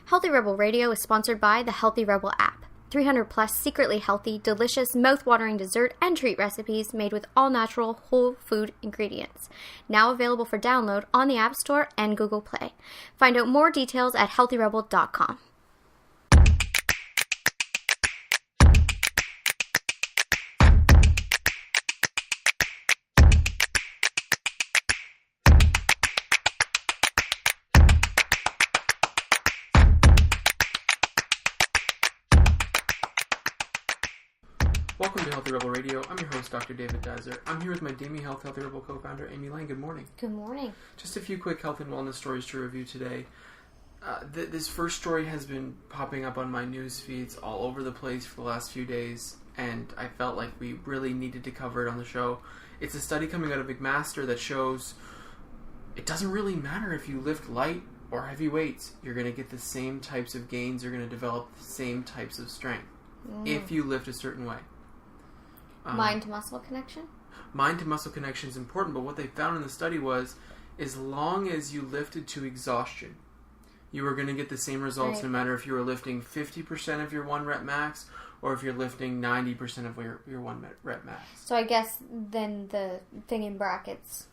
Healthy Rebel Radio is sponsored by the Healthy Rebel app. 300 plus secretly healthy, delicious, mouth-watering dessert and treat recipes made with all-natural, whole food ingredients. Now available for download on the App Store and Google Play. Find out more details at healthyrebel.com. Welcome to Healthy Rebel Radio. I'm your host, Dr. David Dizer. I'm here with my Demi Health Healthy Rebel co-founder, Amy Lang. Good morning. Good morning. Just a few quick health and wellness stories to review today. This first story has been popping up on my news feeds all over the place for the last few days, and I felt like we really needed to cover it on the show. It's a study coming out of McMaster that shows it doesn't really matter if you lift light or heavy weights. You're going to get the same types of gains. You're going to develop the same types of strength if you lift a certain way. Mind-to-muscle connection? Mind-to-muscle connection is important, but what they found in the study was as long as you lifted to exhaustion, you were going to get the same results no matter if you were lifting 50% of your 1 rep max or if you're lifting 90% of your 1 rep max. So I guess then the thing in brackets,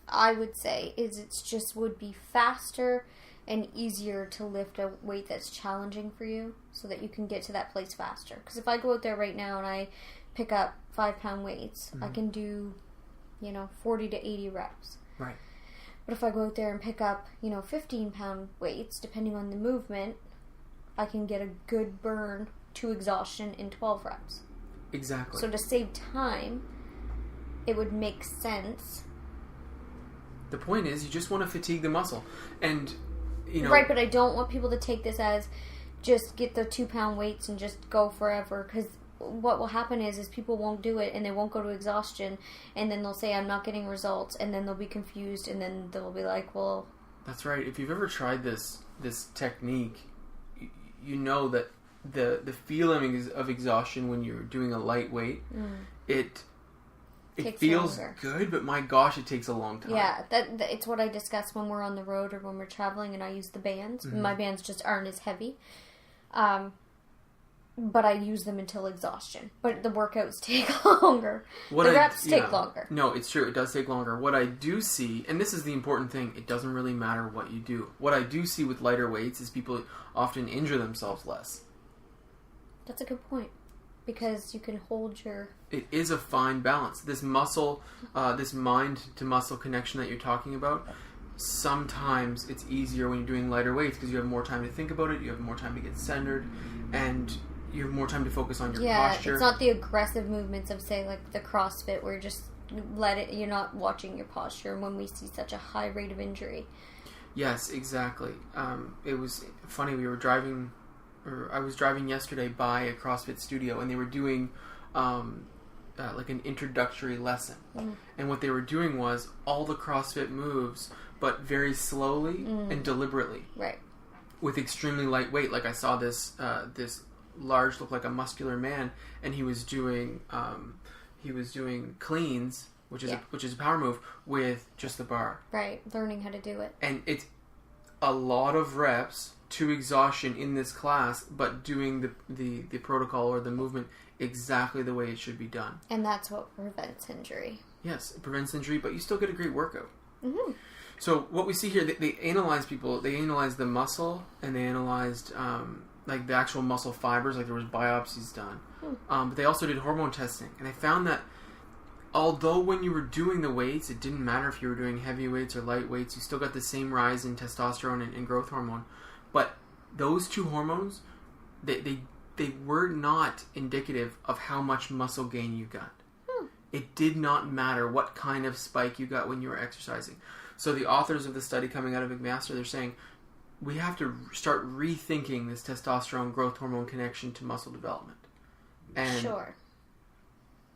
I would say, is it just would be faster and easier to lift a weight that's challenging for you so that you can get to that place faster. Because if I go out there right now and I pick up 5-pound weights, I can do, 40 to 80 reps. Right. But if I go out there and pick up, 15-pound weights, depending on the movement, I can get a good burn to exhaustion in 12 reps. Exactly. So to save time, it would make sense. The point is, you just want to fatigue the muscle. And, Right, but I don't want people to take this as just get the 2-pound weights and just go forever, because what will happen is people won't do it and they won't go to exhaustion, and then they'll say I'm not getting results, and then they'll be confused, and then they'll be like, well, that's right. If you've ever tried this technique, you know that the feeling of exhaustion when you're doing a light weight, it feels longer. Good, but my gosh, it takes a long time. Yeah, it's what I discuss when we're on the road or when we're traveling and I use the bands. My bands just aren't as heavy. But I use them until exhaustion. But the workouts take longer. The reps take longer. No, it's true. It does take longer. What I do see, and this is the important thing, it doesn't really matter what you do. What I do see with lighter weights is people often injure themselves less. That's a good point. Because you can hold your... It is a fine balance. This muscle, this mind-to-muscle connection that you're talking about, sometimes it's easier when you're doing lighter weights because you have more time to think about it, you have more time to get centered, and you have more time to focus on your posture. It's not the aggressive movements of, say, like the CrossFit where you're not watching your posture when we see such a high rate of injury. Yes, exactly. It was funny, I was driving yesterday by a CrossFit studio, and they were doing like an introductory lesson. And what they were doing was all the CrossFit moves, but very slowly and deliberately. Right. With extremely light weight. Like I saw this large, looked like a muscular man, and he was doing cleans, which is a power move, with just the bar. Right. Learning how to do it. And it's a lot of reps to exhaustion in this class, but doing the protocol or the movement exactly the way it should be done. And that's what prevents injury. Yes, it prevents injury, but you still get a great workout. Mm-hmm. So what we see here, they analyzed people. They analyzed the muscle, and they analyzed like the actual muscle fibers, like there was biopsies done. But they also did hormone testing, and they found that although when you were doing the weights, it didn't matter if you were doing heavy weights or light weights, you still got the same rise in testosterone and growth hormone. But those two hormones, they were not indicative of how much muscle gain you got. It did not matter what kind of spike you got when you were exercising. So the authors of the study coming out of McMaster, they're saying, we have to start rethinking this testosterone growth hormone connection to muscle development. And, sure.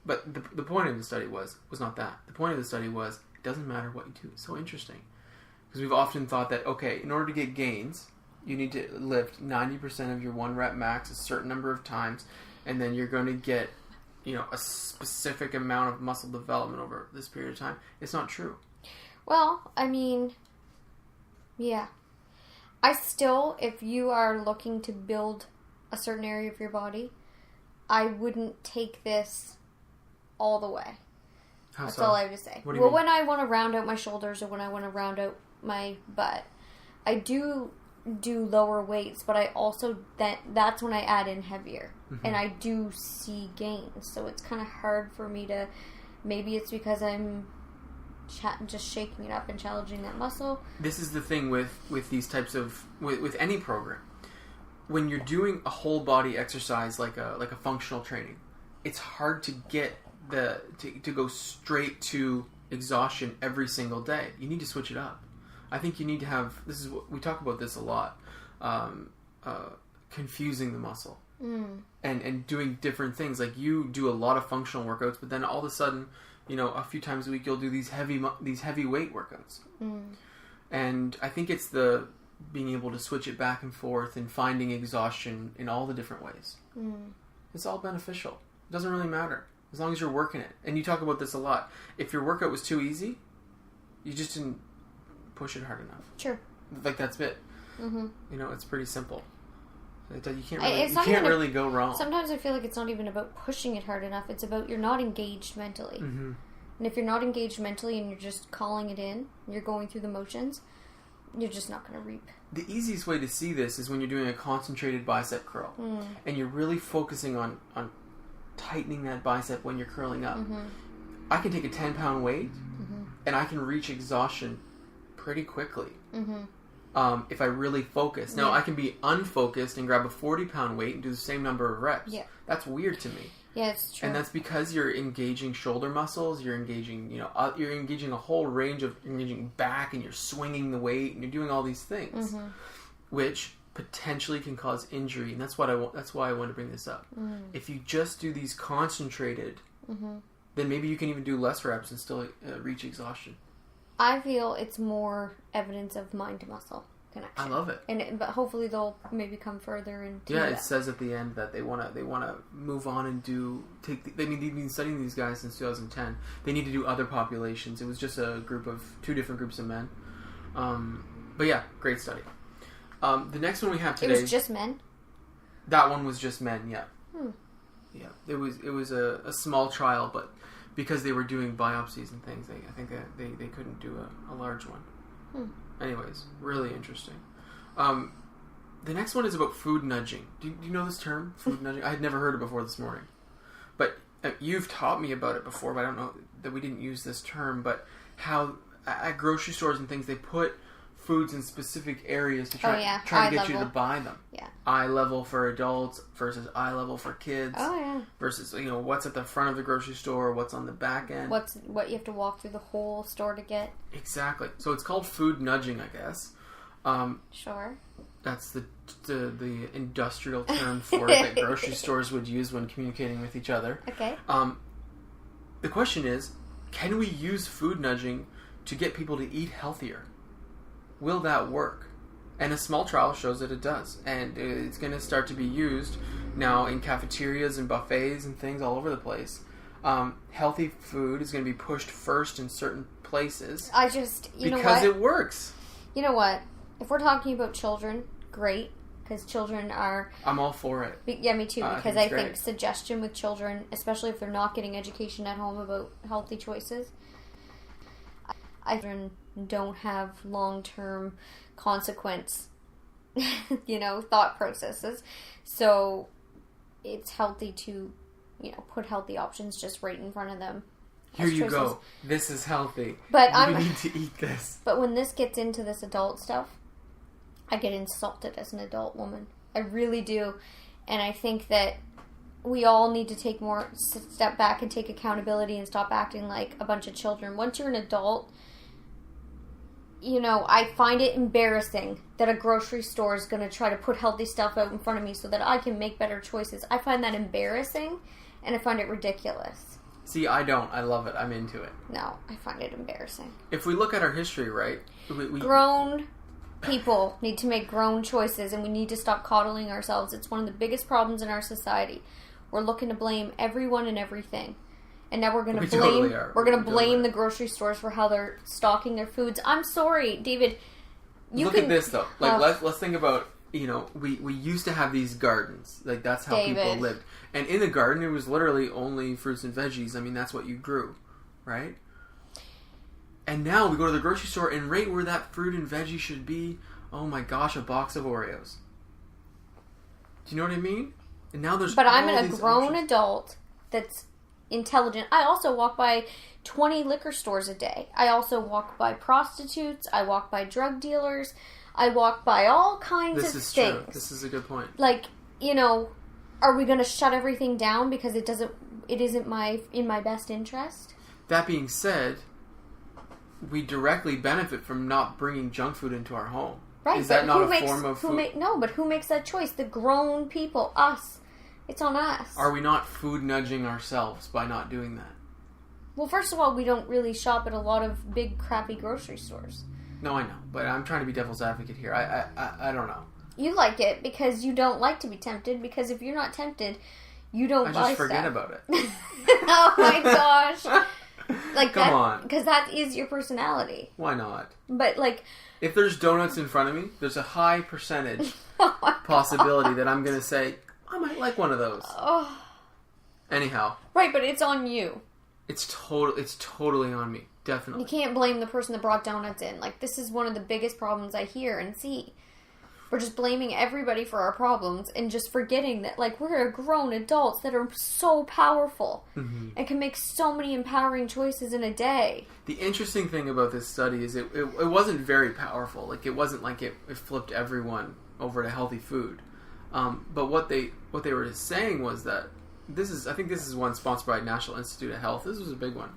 But the point of the study was not that. The point of the study was, it doesn't matter what you do. It's so interesting. Because we've often thought that, okay, in order to get gains, you need to lift 90% of your 1 rep max a certain number of times, and then you're going to get, a specific amount of muscle development over this period of time. It's not true. Well, I mean, yeah. I still, if you are looking to build a certain area of your body, I wouldn't take this all the way. That's all I have to say. What do you mean? When I want to round out my shoulders or when I want to round out my butt, I do lower weights, but I also that's when I add in heavier, and I do see gains. So it's kind of hard for me to. Maybe it's because I'm just shaking it up and challenging that muscle. This is the thing with these types of with any program. When you're doing a whole body exercise like a functional training, it's hard to get to go straight to exhaustion every single day. You need to switch it up. I think you need to have, this is what we talk about this a lot, confusing the muscle and doing different things. Like you do a lot of functional workouts, but then all of a sudden, a few times a week you'll do these heavy weight workouts. And I think it's the being able to switch it back and forth and finding exhaustion in all the different ways. It's all beneficial. It doesn't really matter as long as you're working it. And you talk about this a lot. If your workout was too easy, you just didn't push it hard enough. Sure. Like that's it. It's pretty simple. You can't really go wrong. Sometimes I feel like it's not even about pushing it hard enough. It's about you're not engaged mentally. And if you're not engaged mentally and you're just calling it in, you're going through the motions, you're just not going to reap. The easiest way to see this is when you're doing a concentrated bicep curl. And you're really focusing on tightening that bicep when you're curling up. I can take a 10-pound weight and I can reach exhaustion pretty quickly. If I really focus. Now, I can be unfocused and grab a 40-pound weight and do the same number of reps. Yeah. That's weird to me. Yeah, it's true. And that's because you're engaging shoulder muscles, you're engaging, you're engaging a whole range of, you're engaging back, and you're swinging the weight, and you're doing all these things, which potentially can cause injury. And that's why I want to bring this up. If you just do these concentrated, then maybe you can even do less reps and still reach exhaustion. I feel it's more evidence of mind-to-muscle connection. I love it. But hopefully they'll maybe come further into that. It says at the end that they want to move on and they've been studying these guys since 2010. They need to do other populations. It was just a group of 2 different groups of men. But yeah, great study. The next one we have today. It was just men? That one was just men, yeah. Yeah, it was a small trial, but because they were doing biopsies and things, I think they couldn't do a large one. Anyways, really interesting. The next one is about food nudging. Do you know this term, food nudging? I had never heard it before this morning. But you've taught me about it before, but I don't know that we didn't use this term, but how at grocery stores and things, they put foods in specific areas to try to get you to buy them. Yeah. Eye level for adults versus eye level for kids. Oh, yeah. Versus, what's at the front of the grocery store, what's on the back end. What you have to walk through the whole store to get. Exactly. So it's called food nudging, I guess. Sure. That's the industrial term for it that grocery stores would use when communicating with each other. Okay. The question is, can we use food nudging to get people to eat healthier? Will that work? And a small trial shows that it does. And it's going to start to be used now in cafeterias and buffets and things all over the place. Healthy food is going to be pushed first in certain places. Because it works. You know what? If we're talking about children, great. Because children are... I'm all for it. Yeah, me too. Because I think suggestion with children, especially if they're not getting education at home about healthy choices... Children don't have long-term consequence, thought processes. So it's healthy to, put healthy options just right in front of them. Here you go. This is healthy. But you need to eat this. But when this gets into this adult stuff, I get insulted as an adult woman. I really do. And I think that we all need to step back and take accountability and stop acting like a bunch of children. Once you're an adult... I find it embarrassing that a grocery store is going to try to put healthy stuff out in front of me so that I can make better choices. I find that embarrassing, and I find it ridiculous. See, I don't. I love it. I'm into it. No, I find it embarrassing. If we look at our history, right? Grown people need to make grown choices, and we need to stop coddling ourselves. It's one of the biggest problems in our society. We're looking to blame everyone and everything. And now we're going to blame the grocery stores for how they're stocking their foods. I'm sorry, David. Look at this though. Like let's think about, you know, we used to have these gardens. Like that's how people lived. And in the garden, it was literally only fruits and veggies. I mean, that's what you grew, right? And now we go to the grocery store, and right where that fruit and veggie should be, oh my gosh, a box of Oreos. Do you know what I mean? And now there's. But I'm a grown adult that's intelligent. I also walk by 20 liquor stores a day. I also walk by prostitutes. I walk by drug dealers. I walk by all kinds of things. This is true. This is a good point. Like, you know, are we going to shut everything down because it isn't in my best interest? That being said, we directly benefit from not bringing junk food into our home. Right. Is that not a form of food? No, but who makes that choice? The grown people. Us. It's on us. Are we not food nudging ourselves by not doing that? Well, first of all, we don't really shop at a lot of big, crappy grocery stores. No, I know. But I'm trying to be devil's advocate here. I don't know. You like it because you don't like to be tempted, because if you're not tempted, you don't buy stuff. I just forget about it. Oh my gosh. Like Come on. Because that is your personality. Why not? But like... If there's donuts in front of me, there's a high percentage possibility that I'm going to say, I might like one of those. Oh. Anyhow. Right, but it's on you. It's totally on me. Definitely. You can't blame the person that brought donuts in. Like, this is one of the biggest problems I hear and see. We're just blaming everybody for our problems and just forgetting that, like, we're grown adults that are so powerful and can make so many empowering choices in a day. The interesting thing about this study is it wasn't very powerful. Like, it wasn't like it flipped everyone over to healthy food. But what they were saying was that I think this is one sponsored by National Institute of Health. This was a big one.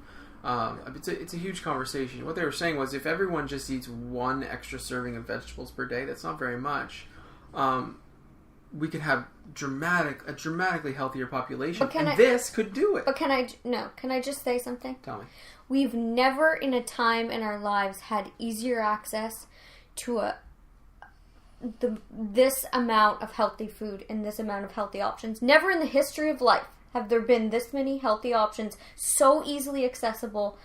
It's a huge conversation. What they were saying was if everyone just eats one extra serving of vegetables per day, that's not very much. We could have a dramatically healthier population, this could do it. But can I just say something? Tell me. We've never in a time in our lives had easier access to this amount of healthy food and this amount of healthy options. Never in the history of life have there been this many healthy options so easily accessible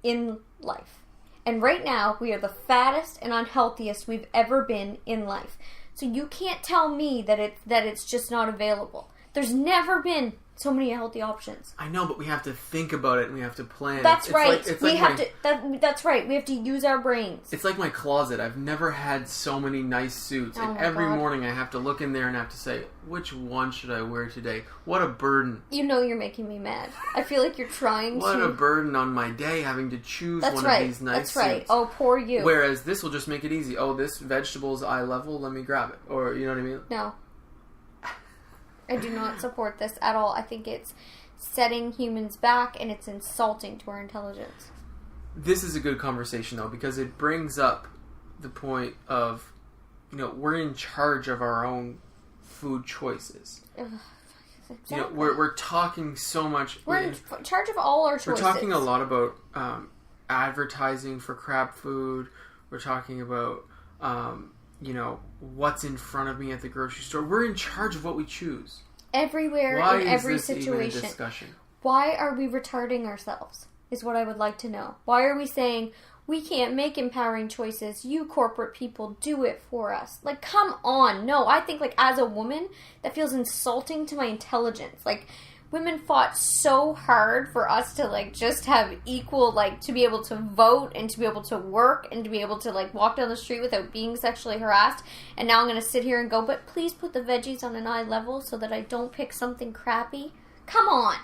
in life. And right now, we are the fattest and unhealthiest we've ever been in life. So you can't tell me that it's just not available. There's never been so many healthy options. I know, but we have to think about it and we have to plan. That's right. That's right. We have to use our brains. It's like my closet. I've never had so many nice suits, and every morning I have to look in there and have to say, which one should I wear today? What a burden. You know you're making me mad. I feel like you're trying What a burden on my day having to choose one of these nice suits. That's right. Oh, poor you. Whereas this will just make it easy. Oh, this vegetable is eye level, let me grab it. Or, you know what I mean? No. I do not support this at all. I think it's setting humans back and it's insulting to our intelligence. This is a good conversation, though, because it brings up the point of, you know, we're in charge of our own food choices. Exactly. You know, we're talking so much. We're in charge of all our choices. We're talking a lot about advertising for crap food. We're talking about, you know, what's in front of me at the grocery store. We're in charge of what we choose. Everywhere, in every situation. Even a discussion? Why are we retarding ourselves, is what I would like to know. Why are we saying, we can't make empowering choices, you corporate people do it for us? Like, come on. No, I think, like, as a woman, that feels insulting to my intelligence. Like, women fought so hard for us to, like, just have equal, like, to be able to vote and to be able to work and to be able to, like, walk down the street without being sexually harassed. And now I'm going to sit here and go, but please put the veggies on an eye level so that I don't pick something crappy. Come on.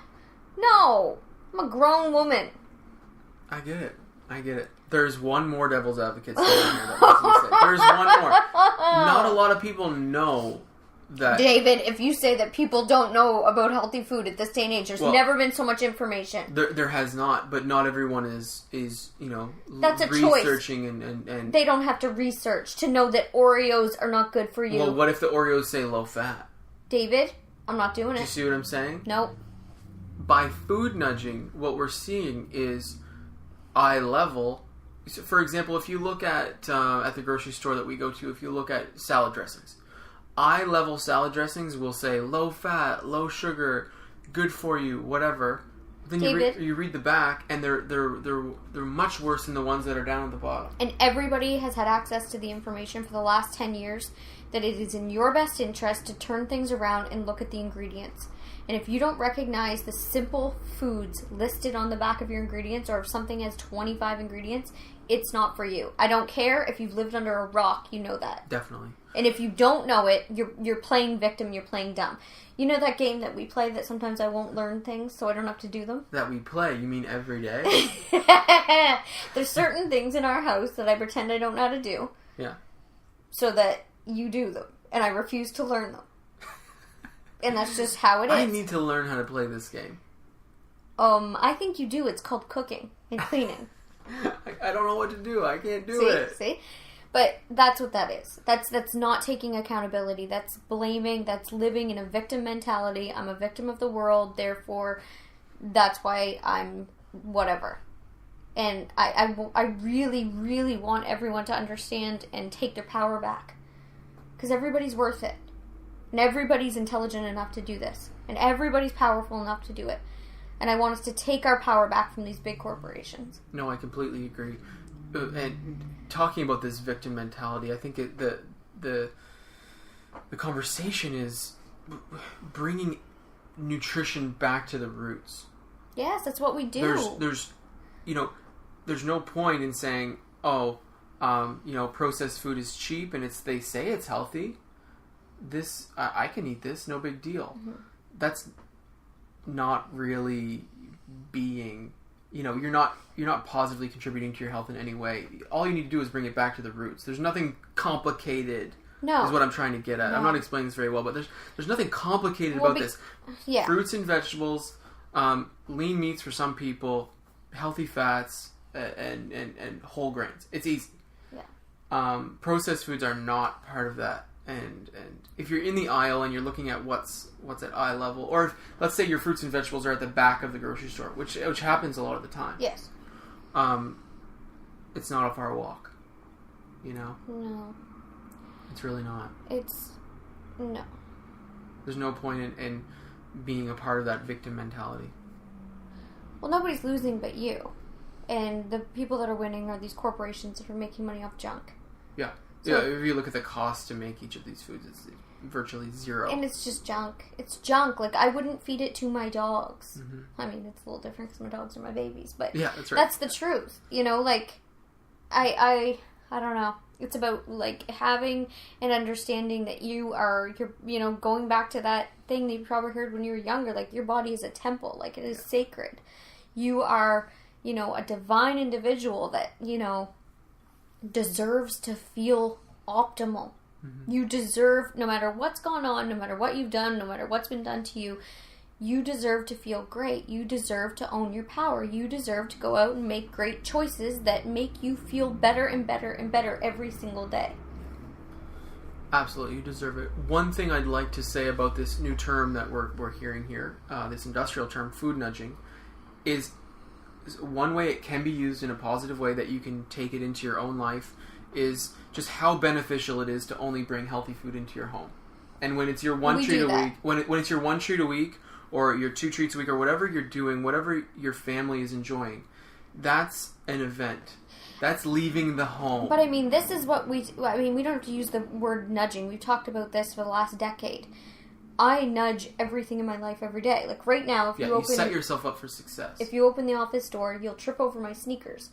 No. I'm a grown woman. I get it. There's one more devil's advocate standing here that I was going to say. There's one more. Not a lot of people know that... David, if you say that people don't know about healthy food at this day and age, there's never been so much information. There has not, but not everyone is you know, that's a researching choice. And they don't have to research to know that Oreos are not good for you. Well, what if the Oreos say low fat? David, I'm not doing it. Do you see what I'm saying? Nope. By food nudging, what we're seeing is eye level. So for example, if you look at the grocery store that we go to, if you look at salad dressings, eye-level salad dressings will say low fat, low sugar, good for you, whatever. Then you read the back, and they're much worse than the ones that are down at the bottom. And everybody has had access to the information for the last 10 years that it is in your best interest to turn things around and look at the ingredients. And if you don't recognize the simple foods listed on the back of your ingredients, or if something has 25 ingredients, it's not for you. I don't care if you've lived under a rock, you know that. Definitely. And if you don't know it, you're playing victim, you're playing dumb. You know that game that we play that sometimes I won't learn things so I don't have to do them? That we play? You mean every day? There's certain things in our house that I pretend I don't know how to do. Yeah. So that you do them. And I refuse to learn them. And that's just how it is. I need to learn how to play this game. I think you do. It's called cooking and cleaning. I don't know what to do. I can't do it. See? But that's what that is. That's not taking accountability. That's blaming. That's living in a victim mentality. I'm a victim of the world, therefore that's why I'm whatever. And I really, really want everyone to understand and take their power back. Because everybody's worth it. And everybody's intelligent enough to do this. And everybody's powerful enough to do it. And I want us to take our power back from these big corporations. No, I completely agree. And talking about this victim mentality, I think the conversation is bringing nutrition back to the roots. Yes, that's what we do. There's no point in saying, processed food is cheap and they say it's healthy. This I can eat this, no big deal. Mm-hmm. That's not really being. You're not positively contributing to your health in any way. All you need to do is bring it back to the roots. There's nothing complicated. No. Is what I'm trying to get at. No. I'm not explaining this very well, but there's nothing complicated about this. Yeah. Fruits and vegetables, lean meats for some people, healthy fats, and whole grains. It's easy. Yeah. Processed foods are not part of that. And if you're in the aisle and you're looking at what's at eye level, or if, let's say your fruits and vegetables are at the back of the grocery store, which happens a lot of the time. Yes. It's not a far walk. No. It's really not. No. There's no point in being a part of that victim mentality. Well, nobody's losing but you. And the people that are winning are these corporations that are making money off junk. Yeah. So, if you look at the cost to make each of these foods, it's virtually zero. And it's just junk. It's junk. Like, I wouldn't feed it to my dogs. Mm-hmm. I mean, it's a little different because my dogs are my babies, but yeah, that's right. That's the truth. I don't know. It's about, having an understanding that you're going back to that thing that you probably heard when you were younger, your body is a temple, it is sacred. You are, a divine individual that, deserves to feel optimal. Mm-hmm. You deserve, no matter what's gone on, no matter what you've done, no matter what's been done to you, you deserve to feel great. You deserve to own your power. You deserve to go out and make great choices that make you feel better and better and better every single day. Absolutely, you deserve it. One thing I'd like to say about this new term that we're hearing here, this industrial term, food nudging, is one way it can be used in a positive way that you can take it into your own life is just how beneficial it is to only bring healthy food into your home. And when it's your one treat a week, when it's your one treat a week or your 2 treats a week or whatever you're doing, whatever your family is enjoying, that's an event. That's leaving the home. But I mean, this is what we don't have to use the word nudging. We've talked about this for the last decade. I nudge everything in my life every day. Right now, if you set yourself up for success. If you open the office door, you'll trip over my sneakers.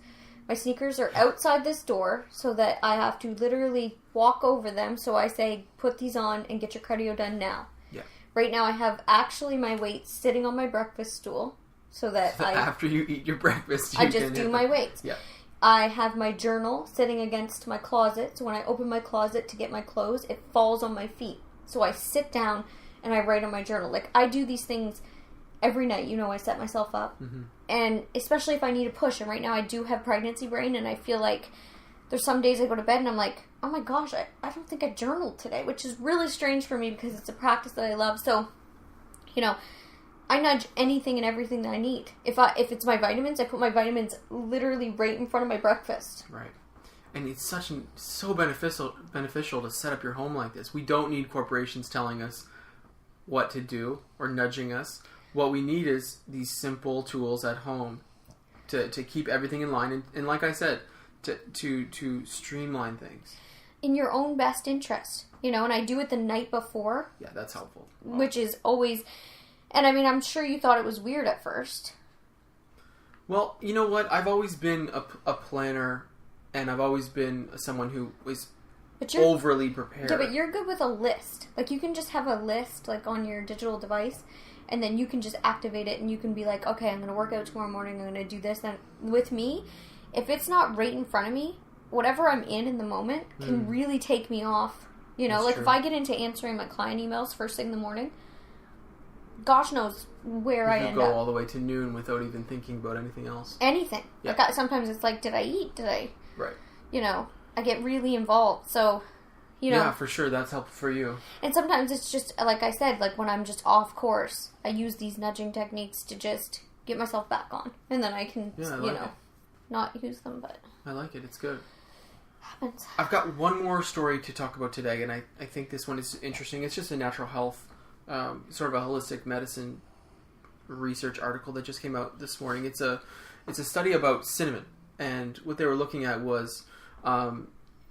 My sneakers are outside this door so that I have to literally walk over them. So I say, put these on and get your cardio done now. Yeah. Right now, I have actually my weights sitting on my breakfast stool so that after you eat your breakfast, I just do my weights. Yeah. I have my journal sitting against my closet. So when I open my closet to get my clothes, it falls on my feet. So I sit down and I write on my journal. I do these things every night. I set myself up. Mm-hmm. And especially if I need a push. And right now I do have pregnancy brain. And I feel like there's some days I go to bed and I'm like, oh my gosh, I don't think I journaled today. Which is really strange for me because it's a practice that I love. So, I nudge anything and everything that I need. If it's my vitamins, I put my vitamins literally right in front of my breakfast. Right. And it's so beneficial to set up your home like this. We don't need corporations telling us what to do or nudging us. What we need is these simple tools at home to keep everything in line. And like I said, to streamline things. In your own best interest. And I do it the night before. Yeah, that's helpful. Which is always... And I mean, I'm sure you thought it was weird at first. Well, you know what? I've always been a planner, and I've always been someone who was overly prepared. Yeah, but you're good with a list. Like, you can just have a list, like, on your digital device, and then you can just activate it, and you can be like, okay, I'm going to work out tomorrow morning, I'm going to do this. Then, with me, if it's not right in front of me, whatever I'm in the moment can really take me off. That's like, true. If I get into answering my client emails first thing in the morning, gosh knows where I end up. You go all the way to noon without even thinking about anything else. Anything. Yeah. Like, sometimes it's like, did I eat? Right. I get really involved. So, Yeah, for sure. That's helpful for you. And sometimes it's just, like I said, like when I'm just off course, I use these nudging techniques to just get myself back on. And then I can, not use them, but... I like it. It's good. Happens. I've got one more story to talk about today, and I think this one is interesting. It's just a natural health, sort of a holistic medicine research article that just came out this morning. It's a study about cinnamon, and what they were looking at was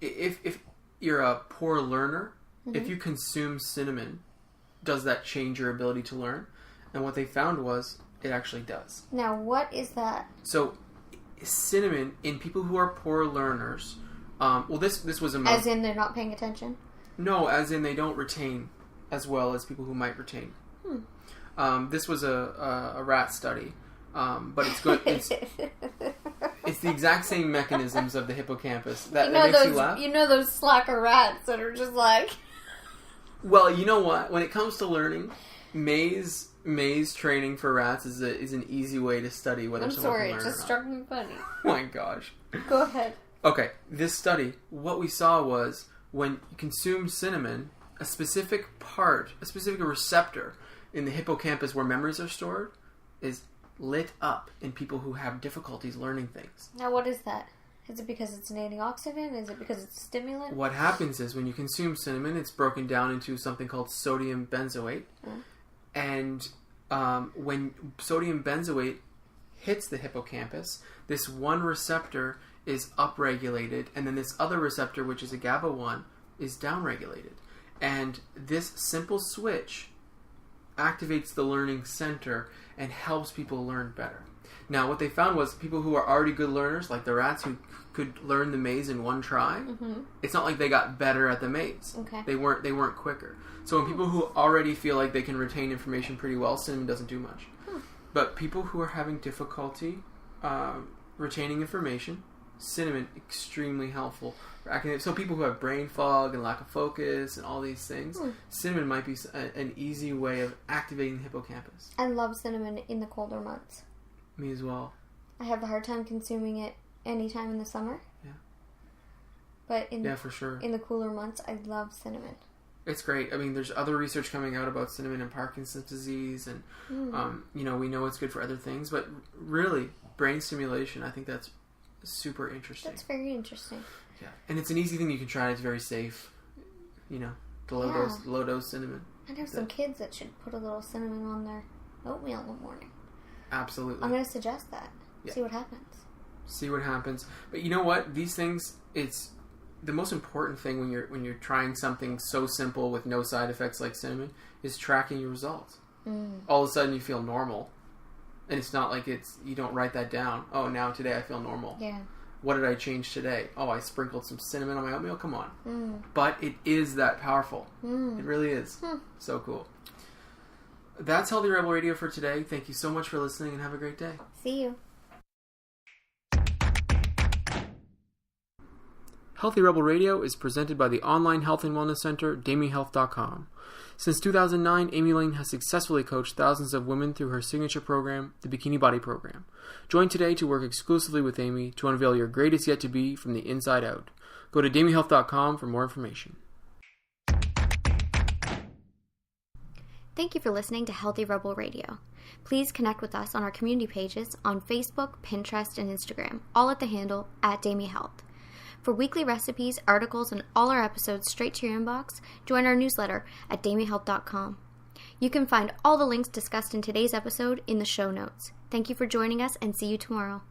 if you're a poor learner, if you consume cinnamon, does that change your ability to learn? And what they found was it actually does. Now, what is that? So, cinnamon in people who are poor learners. This was a... As in they're not paying attention? No, as in they don't retain as well as people who might retain. This was a rat study, but it's good. It's the exact same mechanisms of the hippocampus. That makes you laugh? You know those slacker rats that are just like... Well, you know what? When it comes to learning, maze training for rats is an easy way to study whether someone can learn or not. I'm sorry, it just struck me funny. Oh my gosh. Go ahead. Okay, this study, what we saw was when you consume cinnamon, a specific receptor in the hippocampus where memories are stored is lit up in people who have difficulties learning things. Now, what is that? Is it because it's an antioxidant? Is it because it's a stimulant? What happens is when you consume cinnamon, it's broken down into something called sodium benzoate. And when sodium benzoate hits the hippocampus, this one receptor is upregulated, and then this other receptor, which is a GABA-1, is downregulated. And this simple switch activates the learning center and helps people learn better. Now, what they found was people who are already good learners, like the rats who could learn the maze in one try, it's not like they got better at the maze. Okay. They weren't quicker. So when people who already feel like they can retain information pretty well, cinnamon doesn't do much. But people who are having difficulty retaining information, cinnamon, extremely helpful. So people who have brain fog and lack of focus and all these things, cinnamon might be an easy way of activating the hippocampus. I love cinnamon in the colder months. Me as well. I have a hard time consuming it anytime in the summer. Yeah. But for sure. In the cooler months, I love cinnamon. It's great. I mean, there's other research coming out about cinnamon and Parkinson's disease, and we know it's good for other things, but really, brain stimulation, I think that's super interesting. That's very interesting. Yeah, and it's an easy thing you can try. It's very safe. The low dose cinnamon. I know some kids that should put a little cinnamon on their oatmeal in the morning. Absolutely. I'm going to suggest that. Yeah. See what happens. But you know what? These things, it's the most important thing when you're trying something so simple with no side effects like cinnamon is tracking your results. All of a sudden you feel normal. And it's not like you don't write that down. Oh, now today I feel normal. Yeah. What did I change today? Oh, I sprinkled some cinnamon on my oatmeal. Come on. But it is that powerful. It really is. So cool. That's Healthy Rebel Radio for today. Thank you so much for listening and have a great day. See you. Healthy Rebel Radio is presented by the online health and wellness center, DamiHealth.com. Since 2009, Amy Lane has successfully coached thousands of women through her signature program, the Bikini Body Program. Join today to work exclusively with Amy to unveil your greatest yet to be from the inside out. Go to DamiHealth.com for more information. Thank you for listening to Healthy Rebel Radio. Please connect with us on our community pages on Facebook, Pinterest, and Instagram, all at the handle @DamiHealth. For weekly recipes, articles, and all our episodes straight to your inbox, join our newsletter at DamiHealth.com. You can find all the links discussed in today's episode in the show notes. Thank you for joining us, and see you tomorrow.